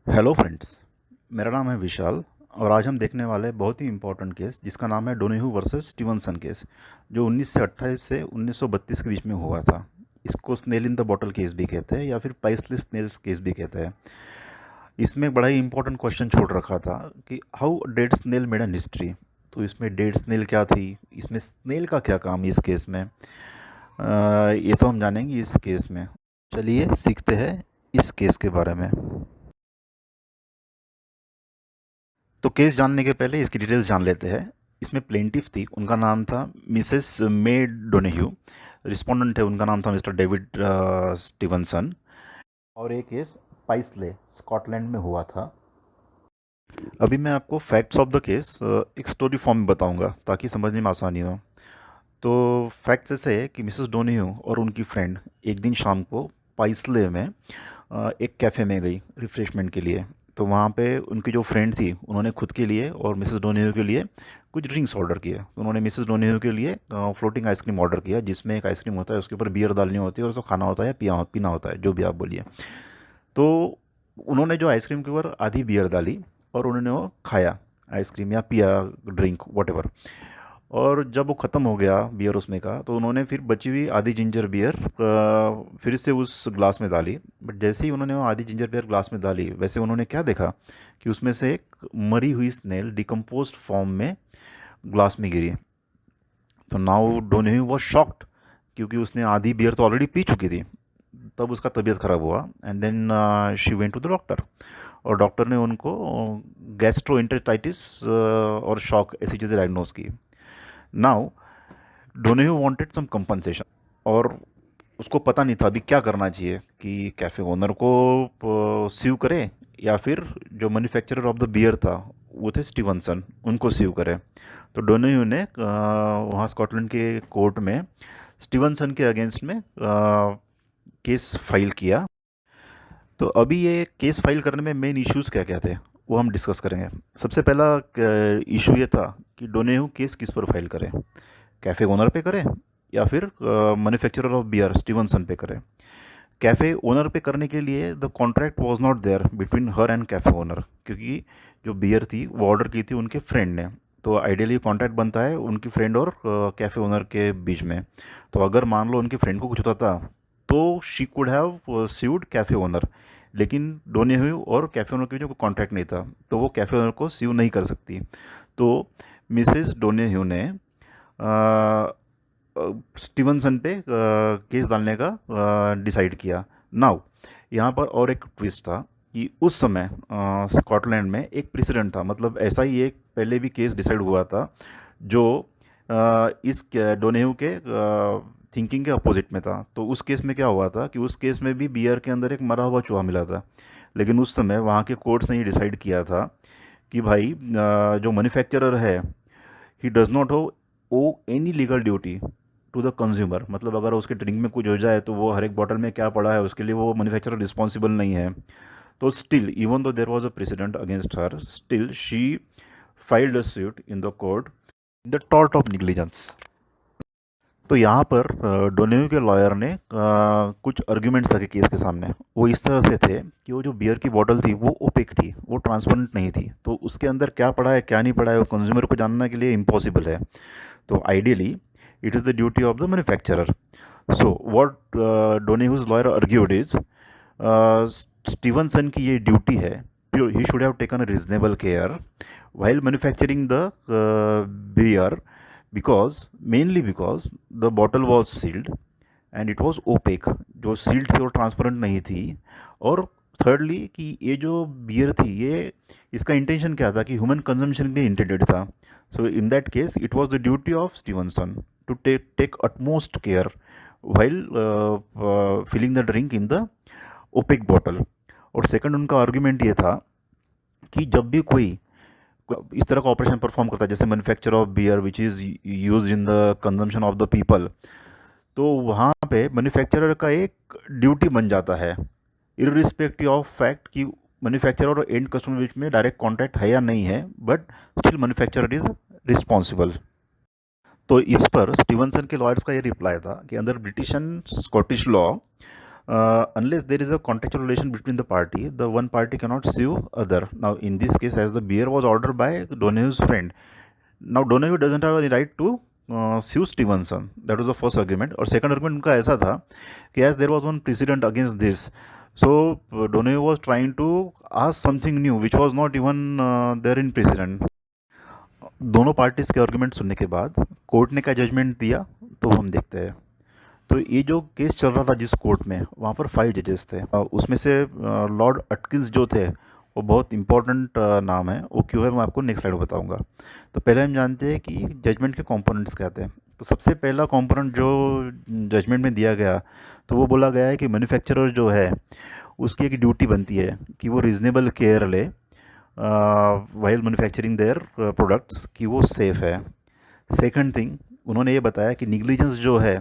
Hello friends. मेरा नाम है विशाल और आज हम देखने वाले हैं बहुत ही इम्पोर्टेंट केस जिसका नाम है डोनाह्यू वर्सेस स्टीवनसन केस, जो 1928 से 1932 के बीच में हुआ था। इसको snail in the bottle case भी कहते हैं या फिर प्राइसलेस स्नेल्स केस भी कहते हैं। इसमें एक बड़ा ही इंपॉर्टेंट क्वेश्चन छोड़ रखा था कि how dead snail made an history. तो इसमें डेड स्नेल क्या थी, इसमें स्नेल का क्या काम है इस केस में, ये सब हम जानेंगे इस केस में। चलिए सीखते हैं इस केस के बारे में। तो केस जानने के पहले इसकी डिटेल्स जान लेते हैं। इसमें प्लेंटिफ थी, उनका नाम था मिसेस मे डोनाह्यू। रिस्पोंडेंट है, उनका नाम था मिस्टर डेविड स्टीवनसन। और एक केस पाइसले स्कॉटलैंड में हुआ था। अभी मैं आपको फैक्ट्स ऑफ द केस एक स्टोरी फॉर्म में बताऊंगा ताकि समझने में आसानी हो। तो फैक्ट्स ऐसे है कि मिसेस डोनाह्यू और उनकी फ्रेंड एक दिन शाम को पाइसले में एक कैफ़े में गई रिफ़्रेशमेंट के लिए। तो वहाँ पे उनकी जो फ्रेंड थी उन्होंने खुद के लिए और मिसेस डोनाह्यू के लिए कुछ ड्रिंक्स ऑर्डर किए। तो उन्होंने मिसेस डोनाह्यू के लिए फ्लोटिंग आइसक्रीम ऑर्डर किया, जिसमें एक आइसक्रीम होता है, उसके ऊपर बियर डालनी होती है और उसको खाना होता है या पीना होता है, जो भी आप बोलिए। तो उन्होंने जो आइसक्रीम के ऊपर आधी बियर डाली और उन्होंने वो खाया आइसक्रीम या पिया ड्रिंक वॉटेवर। और जब वो ख़त्म हो गया बियर उसमें का, तो उन्होंने फिर बची हुई आधी जिंजर बियर फिर से उस ग्लास में डाली। बट जैसे ही उन्होंने वो आधी जिंजर बियर ग्लास में डाली, वैसे उन्होंने क्या देखा कि उसमें से एक मरी हुई स्नेल डिकम्पोज्ड फॉर्म में ग्लास में गिरी। तो नाउ डोनाह्यू वाज शॉक्ड, क्योंकि उसने आधी बियर तो ऑलरेडी पी चुकी थी। तब उसका तबीयत ख़राब हुआ and then she went to the doctor. और डॉक्टर ने उनको गैस्ट्रोइंटेस्टाइटिस और शॉक ऐसी चीज़ें डायग्नोज की। Now Donoghue wanted some compensation, और उसको पता नहीं था अभी क्या करना चाहिए, कि कैफ़े ओनर को सीव करे या फिर जो मैन्युफैक्चरर ऑफ द बियर था वो थे स्टीवनसन, उनको सीव करे। तो डोनाह्यू ने वहाँ स्कॉटलैंड के कोर्ट में स्टीवनसन के अगेंस्ट में केस फाइल किया। तो अभी ये केस फाइल करने में मेन इश्यूज़ क्या क्या थे वो हम डिस्कस करेंगे। सबसे पहला इशू ये था कि डोनाह्यू केस किस पर फाइल करें, कैफ़े ओनर पे करें या फिर मैन्युफैक्चरर ऑफ बियर स्टीवनसन पे करें। कैफ़े ओनर पे करने के लिए the contract was not there between her and cafe owner, क्योंकि जो बियर थी वो ऑर्डर की थी उनके फ्रेंड ने। तो आइडियली कॉन्ट्रैक्ट बनता है उनकी फ्रेंड और कैफ़े ओनर के बीच में। तो अगर मान लो उनके फ्रेंड को कुछ होता था तो she could have sued cafe owner, लेकिन डोनाह्यू और कैफ़े ओनर के बीच में कोई कॉन्ट्रैक्ट नहीं था, तो वो कैफ़े ओनर को स्यू नहीं कर सकती। तो मिसेस डोनाह्यू ने स्टीवनसन पे केस डालने का डिसाइड किया। नाउ यहाँ पर और एक ट्विस्ट था कि उस समय स्कॉटलैंड में एक प्रेसिडेंट था, मतलब ऐसा ही एक पहले भी केस डिसाइड हुआ था जो इस डोनाह्यू के थिंकिंग के अपोजिट में था। तो उस केस में क्या हुआ था कि उस केस में भी बियर के अंदर एक मरा हुआ चूहा मिला था। लेकिन उस समय वहाँ के कोर्ट्स ने ये डिसाइड किया था कि भाई जो मैन्युफैक्चरर है he does not owe any legal duty to the consumer. मतलब अगर उसके ड्रिंक में कुछ हो जाए तो वो हर एक बॉटल में क्या पड़ा है उसके लिए वो मैन्युफैक्चरर रिस्पॉन्सिबल नहीं है। तो still even though there was a president against her, still she filed a suit in the court the tort of negligence. तो यहाँ पर डोनाह्यू के लॉयर ने कुछ आर्ग्यूमेंट्स रखे केस के सामने। वो इस तरह से थे कि वो जो बियर की बॉटल थी वो ओपेक थी, वो ट्रांसपेरेंट नहीं थी, तो उसके अंदर क्या पड़ा है क्या नहीं पड़ा है वो कंज्यूमर को जानने के लिए इम्पॉसिबल है। तो ideally it is the duty of the manufacturer. So what Donahue lawyer argued is Stevenson की ये ड्यूटी है, he should have taken a reasonable care while manufacturing the beer, because mainly because the bottle was sealed and it was opaque, जो sealed थी और transparent नहीं थी। और thirdly कि ये जो बियर थी ये इसका इंटेंशन क्या था कि ह्यूमन कंजम्पशन के लिए इंटेंडेड था। So in that case it was the duty of Stevenson to take utmost care while filling the drink in the opaque bottle. और सेकंड उनका आर्ग्यूमेंट ये था कि जब भी कोई इस तरह का ऑपरेशन परफॉर्म करता है जैसे manufacture of beer which is use in the consumption of the people, तो वहाँ पे मैन्युफैक्चरर का एक ड्यूटी बन जाता है इररिस्पेक्टिव ऑफ फैक्ट कि मैन्युफैक्चरर और एंड कस्टमर बीच में डायरेक्ट कॉन्टैक्ट है या नहीं है, but still manufacturer is responsible. तो इस पर स्टीवनसन के लॉयर्स का ये रिप्लाई था कि अंदर British and Scottish law unless there is a contractual relation between the party, the one party cannot sue other. Now in this case, as the beer was ordered by Donahue's friend, now Donahue doesn't have any right to sue Stevenson. That was the first argument. और second argument उनका ऐसा था कि as there was one precedent against this, so Donahue was trying to ask something new which was not even there in precedent. दोनों parties के argument सुनने के बाद कोर्ट ने क्या जजमेंट दिया तो हम देखते हैं। तो ये जो केस चल रहा था जिस कोर्ट में, वहाँ पर 5 जजेस थे। उसमें से लॉर्ड अटकिंस जो थे वो बहुत इंपॉर्टेंट नाम है। वो क्यों है मैं आपको नेक्स्ट स्लाइड में बताऊंगा। तो पहले हम जानते हैं कि जजमेंट के कंपोनेंट्स क्या थे। तो सबसे पहला कंपोनेंट जो जजमेंट में दिया गया, तो वो बोला गया है कि मैन्युफैक्चरर जो है उसकी एक ड्यूटी बनती है कि वो रीजनेबल केयर ले वाइल मैन्युफैक्चरिंग देयर प्रोडक्ट्स, कि वो सेफ़ है। सेकंड थिंग उन्होंने ये बताया कि निग्लिजेंस जो है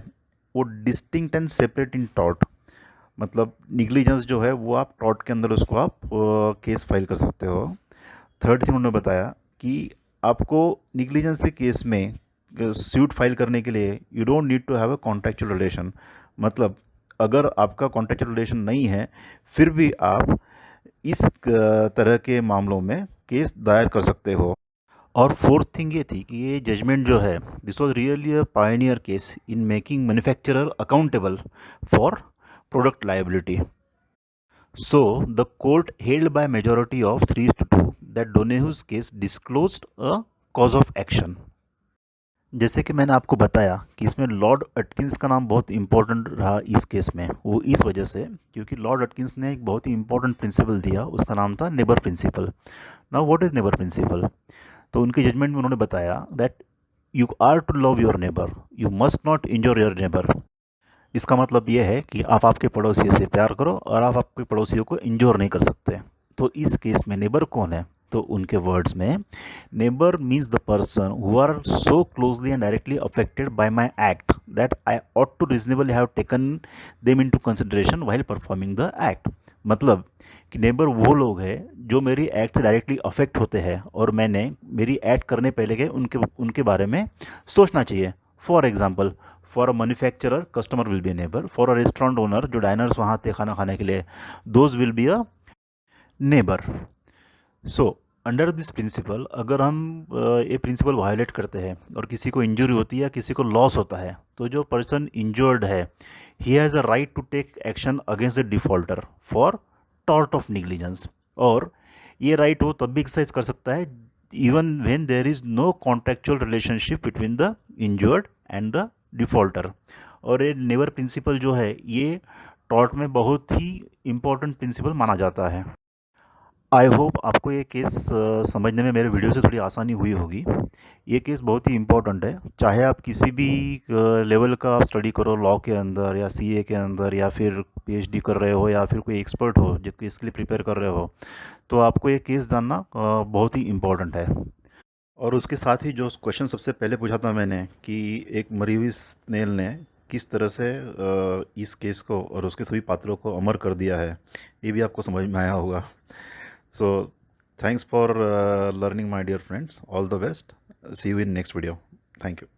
वो distinct and separate in tort, मतलब निग्लिजेंस जो है वो आप टॉर्ट के अंदर उसको आप केस फाइल कर सकते हो। थर्ड थिंग उन्होंने बताया कि आपको निग्लिजेंस के केस में सूट फाइल करने के लिए you don't need to have a contractual relation, मतलब अगर आपका कॉन्ट्रैक्चुअल रिलेशन नहीं है फिर भी आप इस तरह के मामलों में केस दायर कर सकते हो। और फोर्थ थिंग ये थी कि ये जजमेंट जो है this was really a pioneer case in making manufacturer accountable for product liability. So the court held by majority of 3-2 that Donoghue's case disclosed a cause of action. जैसे कि मैंने आपको बताया कि इसमें लॉर्ड अटकिंस का नाम बहुत इंपॉर्टेंट रहा इस केस में, वो इस वजह से क्योंकि लॉर्ड अटकिंस ने एक बहुत ही इंपॉर्टेंट प्रिंसिपल दिया, उसका नाम था neighbour principle. Now what is neighbour principle? तो उनकी जजमेंट में उन्होंने बताया that you are to love your neighbour, you must not injure your neighbour. इसका मतलब यह है कि आप आपके पड़ोसी से प्यार करो और आप आपके पड़ोसियों को इंजोर नहीं कर सकते। तो इस केस में नेबर कौन है? तो उनके वर्ड्स में neighbour means the person who are so closely and directly affected by my act that I ought to reasonably have taken them into consideration while performing the act. मतलब कि neighbour वो लोग हैं जो मेरी act से directly affect होते हैं और मैंने मेरी एक्ट करने पहले के उनके बारे में सोचना चाहिए। For example, for a manufacturer customer will be A neighbour, for a restaurant owner जो डाइनर्स वहाँ आते खाना खाने के लिए, those will be a neighbour. So under this principle अगर हम ये प्रिंसिपल वायलेट करते हैं और किसी को इंजरी होती है या किसी को लॉस होता है, तो जो पर्सन इंजर्ड है he has a right to take action against the defaulter for tort of negligence. और ये राइट वो तब भी एक्सरसाइज कर सकता है even when there is no contractual relationship between the injured and the defaulter. और ये नेवर प्रिंसिपल जो है ये टॉर्ट में बहुत ही इम्पोर्टेंट प्रिंसिपल माना जाता है। आई होप आपको ये केस समझने में मेरे वीडियो से थोड़ी आसानी हुई होगी। ये केस बहुत ही इम्पोर्टेंट है, चाहे आप किसी भी लेवल का आप स्टडी करो लॉ के अंदर या सीए के अंदर या फिर पीएचडी कर रहे हो या फिर कोई एक्सपर्ट हो जो केस के लिए प्रिपेयर कर रहे हो, तो आपको ये केस जानना बहुत ही इम्पोर्टेंट है। और उसके साथ ही जो क्वेश्चन सबसे पहले पूछा था मैंने कि एक मरी हुई स्नेल ने किस तरह से इस केस को और उसके सभी पात्रों को अमर कर दिया है, ये भी आपको समझ में आया होगा। So thanks for learning, my dear friends. All the best. See you in next video. Thank you.